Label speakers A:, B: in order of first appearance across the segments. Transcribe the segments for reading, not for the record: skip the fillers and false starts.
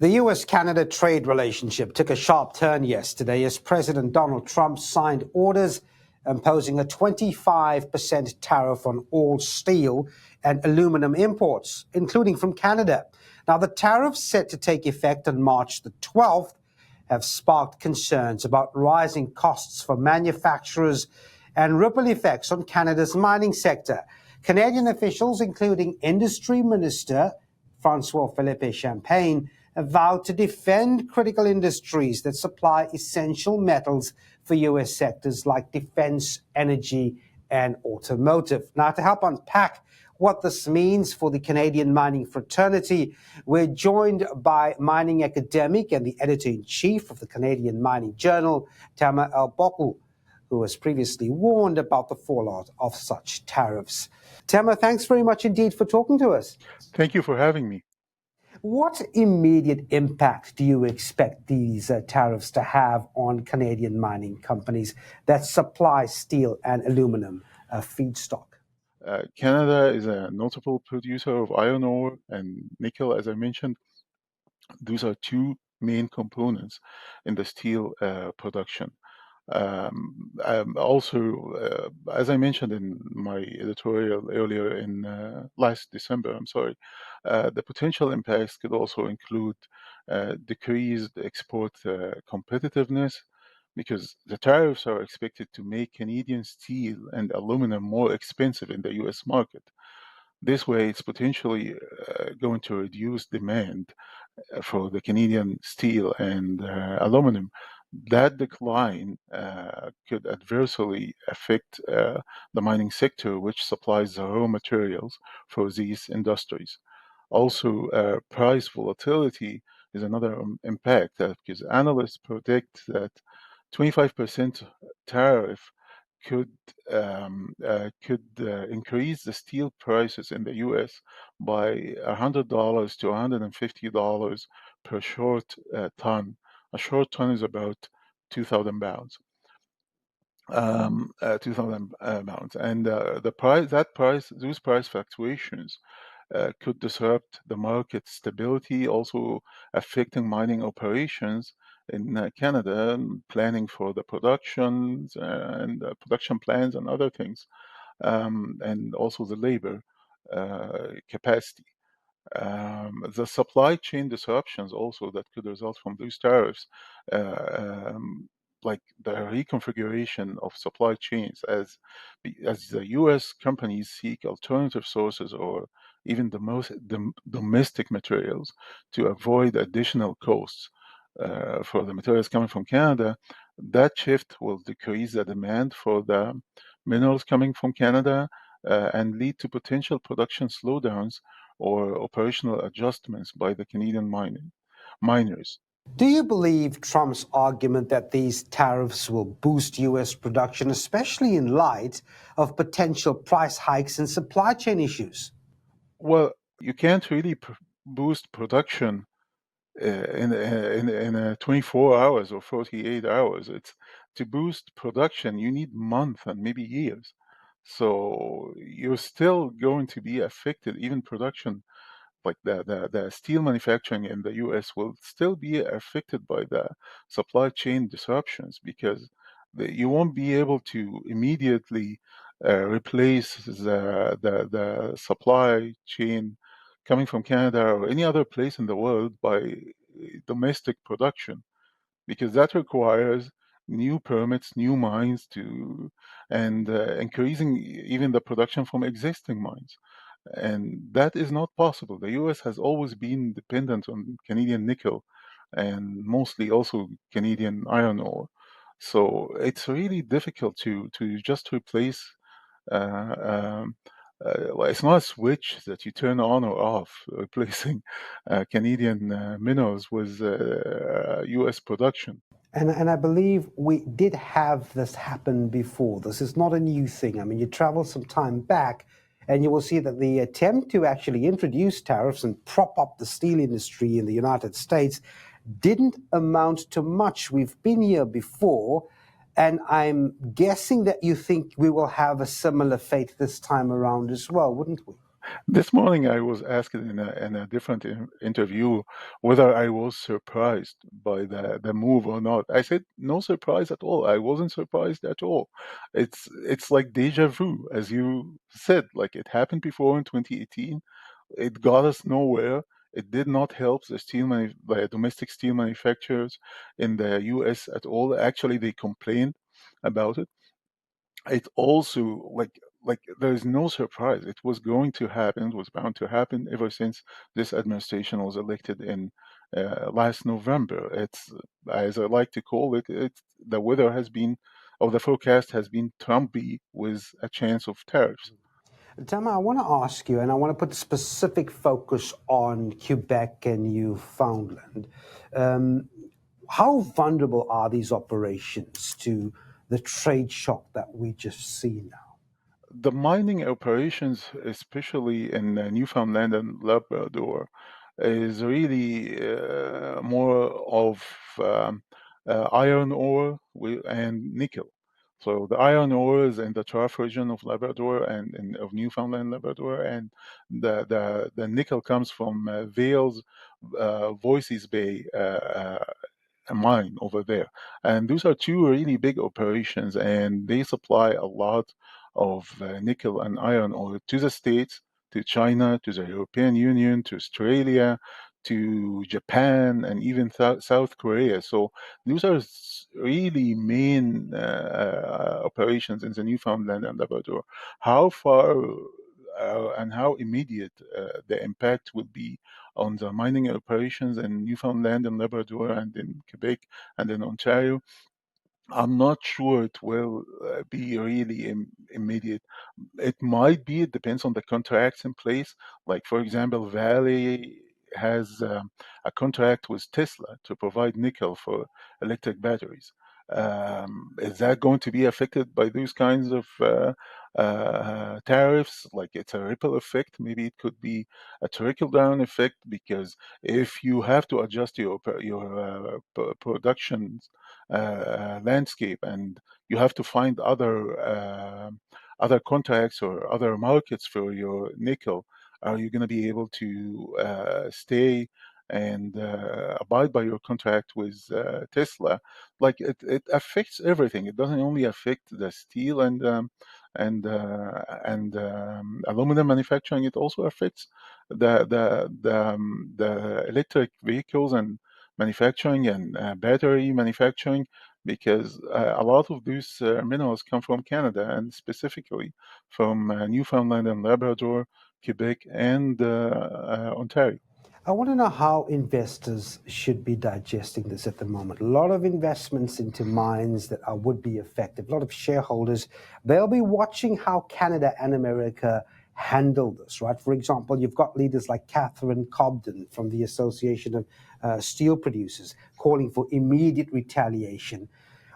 A: The U.S.-Canada trade relationship took a sharp turn yesterday as President Donald Trump signed orders imposing a 25% tariff on all steel and aluminum imports, including from Canada. Now, the tariffs set to take effect on March the 12th have sparked concerns about rising costs for manufacturers and ripple effects on Canada's mining sector. Canadian officials, including Industry Minister François-Philippe Champagne, have vowed to defend critical industries that supply essential metals for U.S. sectors like defense, energy, and automotive. Now, to help unpack what this means for the Canadian mining fraternity, we're joined by mining academic and the editor-in-chief of the Canadian Mining Journal, Tamer Elbokl, who has previously warned about the fallout of such tariffs. Tamer, thanks very much indeed for talking to us.
B: Thank you for having me.
A: What immediate impact do you expect these tariffs to have on Canadian mining companies that supply steel and aluminum feedstock?
B: Canada is a notable producer of iron ore and nickel, as I mentioned. Those are two main components in the steel production. Also, as I mentioned in my editorial earlier in last December, the potential impacts could also include decreased export competitiveness, because the tariffs are expected to make Canadian steel and aluminum more expensive in the US market. This way, it's potentially going to reduce demand for the Canadian steel and aluminum. That decline could adversely affect the mining sector, which supplies the raw materials for these industries. Also, price volatility is another impact, because analysts predict that 25% tariff could increase the steel prices in the U.S. by $100 to $150 per short ton. A short ton is about 2,000 pounds. 2,000 pounds, and those price fluctuations could disrupt the market stability, also affecting mining operations in Canada, planning for the productions and production plans and other things, and also the labor capacity. The supply chain disruptions also that could result from those tariffs, like the reconfiguration of supply chains as the U.S. companies seek alternative sources or even the domestic materials to avoid additional costs for the materials coming from Canada. That shift will decrease the demand for the minerals coming from Canada and lead to potential production slowdowns or operational adjustments by the Canadian miners.
A: Do you believe Trump's argument that these tariffs will boost U.S. production, especially in light of potential price hikes and supply chain issues?
B: Well, you can't really boost production in 24 hours or 48 hours. To boost production, you need months and maybe years. So you're still going to be affected. Even production, like the steel manufacturing in the U.S. will still be affected by the supply chain disruptions, because you won't be able to immediately replace the supply chain coming from Canada or any other place in the world by domestic production, because that requires new permits, new mines and increasing even the production from existing mines. And that is not possible. The US has always been dependent on Canadian nickel and mostly also Canadian iron ore. So it's really difficult to just replace. It's not a switch that you turn on or off, replacing Canadian minerals with US production.
A: And I believe we did have this happen before. This is not a new thing. I mean, you travel some time back, and you will see that the attempt to actually introduce tariffs and prop up the steel industry in the United States didn't amount to much. We've been here before, and I'm guessing that you think we will have a similar fate this time around as well, wouldn't we?
B: This morning, I was asked in a different interview whether I was surprised by the move or not. I said no surprise at all. I wasn't surprised at all. It's like deja vu, as you said. Like it happened before in 2018. It got us nowhere. It did not help the domestic steel manufacturers in the U.S. at all. Actually, they complained about it. It also like there's no surprise. It was going to happen. It was bound to happen ever since this administration was elected in last November. It's as I like to call it. It's the weather has been, or the forecast has been Trumpy with a chance of tariffs.
A: Tamer, I want to ask you, and I want to put specific focus on Quebec and Newfoundland. Um, how vulnerable are these operations to the trade shock that we just see now?
B: The mining operations, especially in Newfoundland and Labrador, is really more of iron ore and nickel. So the iron ore is in the Tariff region of Labrador and of Newfoundland and Labrador, and the nickel comes from Vale's Voices Bay a mine over there. And those are two really big operations, and they supply a lot of nickel and iron ore to the States, to China, to the European Union, to Australia, to Japan, and even South Korea. So those are really main operations in the Newfoundland and Labrador. How far and how immediate the impact would be on the mining operations in Newfoundland and Labrador and in Quebec and in Ontario, I'm not sure it will be really immediate. It might be, it depends on the contracts in place. Like, for example, Valley has a contract with Tesla to provide nickel for electric batteries. Is that going to be affected by those kinds of tariffs? Like it's a ripple effect. Maybe it could be a trickle down effect, because if you have to adjust your production landscape, and you have to find other contacts or other markets for your nickel, are you going to be able to stay and abide by your contract with Tesla? Like it affects everything. It doesn't only affect the steel and aluminum manufacturing. It also affects the electric vehicles and manufacturing and battery manufacturing, because a lot of these minerals come from Canada, and specifically from Newfoundland and Labrador, Quebec, and Ontario.
A: I want to know how investors should be digesting this at the moment. A lot of investments into mines that would be effective. A lot of shareholders, they'll be watching how Canada and America handle this, right? For example, you've got leaders like Catherine Cobden from the Association of Steel Producers calling for immediate retaliation.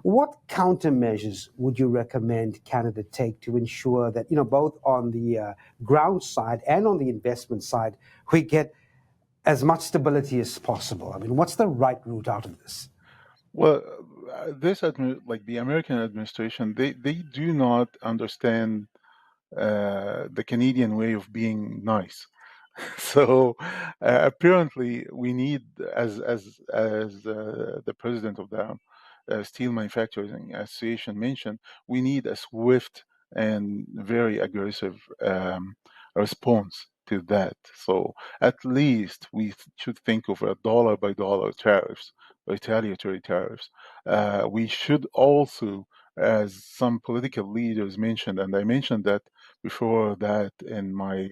A: What countermeasures would you recommend Canada take to ensure that, both on the ground side and on the investment side, we get as much stability as possible? I mean, what's the right route out of this?
B: Well, like the American administration, they do not understand the Canadian way of being nice. So apparently, we need, as the president of the Steel Manufacturing Association mentioned, we need a swift and very aggressive response to that. So at least we should think of a dollar by dollar tariffs, retaliatory tariffs. We should also, as some political leaders mentioned, and I mentioned that before that in my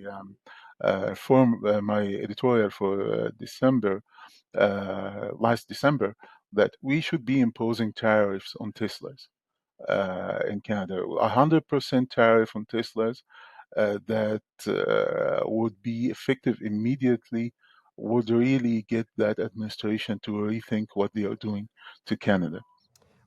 B: my editorial for December, last December, that we should be imposing tariffs on Teslas in Canada. 100% tariff on Teslas that would be effective immediately would really get that administration to rethink what they are doing to Canada.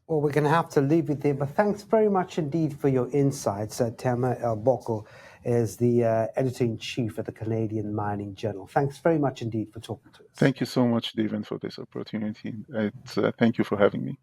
A: Well, we're going to have to leave it there, but thanks very much indeed for your insights. Tamer Elbokl is the editor-in-chief at the Canadian Mining Journal. Thanks very much indeed for talking to us.
B: Thank you so much, Devan, for this opportunity. Thank you for having me.